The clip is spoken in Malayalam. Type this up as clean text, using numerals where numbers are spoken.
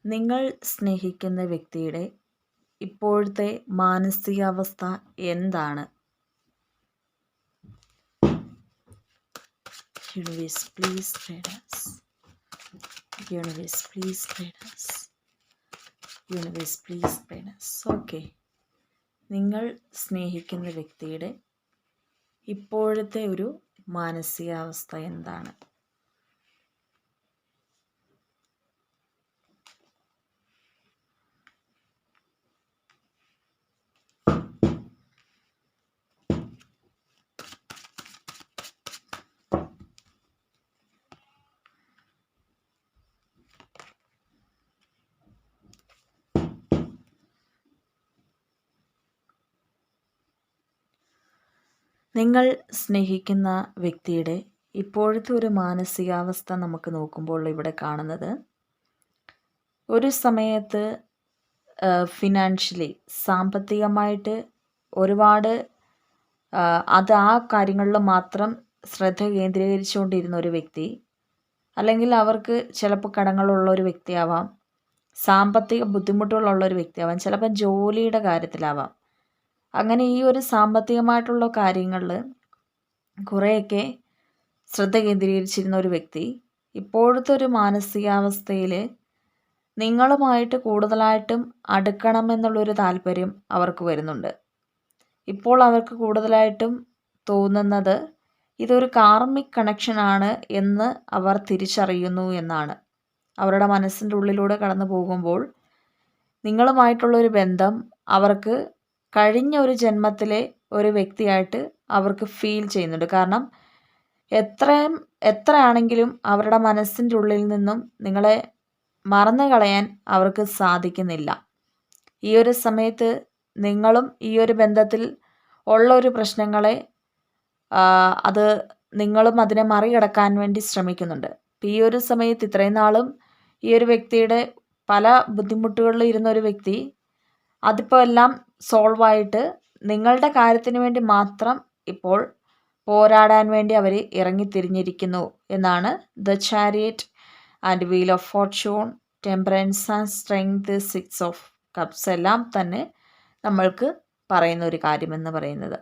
നിങ്ങൾ സ്നേഹിക്കുന്ന വ്യക്തിയുടെ ഇപ്പോഴത്തെ മാനസികാവസ്ഥ എന്താണ്? Universe please guide us. Universe please guide us. Universe please guide us. Okay, നിങ്ങൾ സ്നേഹിക്കുന്ന വ്യക്തിയുടെ ഇപ്പോഴത്തെ ഒരു മാനസികാവസ്ഥ എന്താണ്? നിങ്ങൾ സ്നേഹിക്കുന്ന വ്യക്തിയുടെ ഇപ്പോഴത്തെ ഒരു മാനസികാവസ്ഥ നമുക്ക് നോക്കുമ്പോൾ ഇവിടെ കാണുന്നത്, ഒരു സമയത്ത് ഫിനാൻഷ്യലി സാമ്പത്തികമായിട്ട് ഒരുപാട് അത് ആ കാര്യങ്ങളിൽ മാത്രം ശ്രദ്ധ കേന്ദ്രീകരിച്ചുകൊണ്ടിരുന്ന ഒരു വ്യക്തി, അല്ലെങ്കിൽ അവർക്ക് ചിലപ്പോൾ കടങ്ങളുള്ള ഒരു വ്യക്തിയാവാം, സാമ്പത്തിക ബുദ്ധിമുട്ടുകളുള്ള ഒരു വ്യക്തിയാവാം, ചിലപ്പോൾ ജോലിയുടെ കാര്യത്തിലാവാം. അങ്ങനെ ഈ ഒരു സാമ്പത്തികമായിട്ടുള്ള കാര്യങ്ങളിൽ കുറേയൊക്കെ ശ്രദ്ധ കേന്ദ്രീകരിച്ചിരുന്ന ഒരു വ്യക്തി ഇപ്പോഴത്തെ ഒരു മാനസികാവസ്ഥയിൽ നിങ്ങളുമായിട്ട് കൂടുതലായിട്ടും അടുക്കണമെന്നുള്ളൊരു താല്പര്യം അവർക്ക് വരുന്നുണ്ട്. ഇപ്പോൾ അവർക്ക് കൂടുതലായിട്ടും തോന്നുന്നത് ഇതൊരു കാർമിക് കണക്ഷനാണ് എന്ന് അവർ തിരിച്ചറിയുന്നു എന്നാണ്. അവരുടെ മനസ്സിൻ്റെ ഉള്ളിലൂടെ കടന്നു പോകുമ്പോൾ നിങ്ങളുമായിട്ടുള്ളൊരു ബന്ധം അവർക്ക് കഴിഞ്ഞ ഒരു ജന്മത്തിലെ ഒരു വ്യക്തിയായിട്ട് അവർക്ക് ഫീൽ ചെയ്യുന്നുണ്ട്. കാരണം എത്രയാണെങ്കിലും അവരുടെ മനസ്സിൻ്റെ ഉള്ളിൽ നിന്നും നിങ്ങളെ മറന്നു കളയാൻ അവർക്ക് സാധിക്കുന്നില്ല. ഈ ഒരു സമയത്ത് നിങ്ങളും ഈ ഒരു ബന്ധത്തിൽ ഉള്ള ഒരു പ്രശ്നങ്ങളെ അത് നിങ്ങളും അതിനെ മറികടക്കാൻ വേണ്ടി ശ്രമിക്കുന്നുണ്ട്. ഈ ഒരു സമയത്ത് ഇത്രയും നാളും ഈ ഒരു വ്യക്തിയുടെ പല ബുദ്ധിമുട്ടുകളിൽ ഇരുന്ന ഒരു വ്യക്തി അതിപ്പോൾ എല്ലാം സോൾവായിട്ട് നിങ്ങളുടെ കാര്യത്തിന് വേണ്ടി മാത്രം ഇപ്പോൾ പോരാടാൻ വേണ്ടി അവർ ഇറങ്ങിത്തിരിഞ്ഞിരിക്കുന്നു എന്നാണ് the chariot and wheel of Fortune, temperance and strength, 6 of cups എല്ലാം തന്നെ നമ്മൾക്ക് പറയുന്ന ഒരു കാര്യമെന്ന് പറയുന്നത്.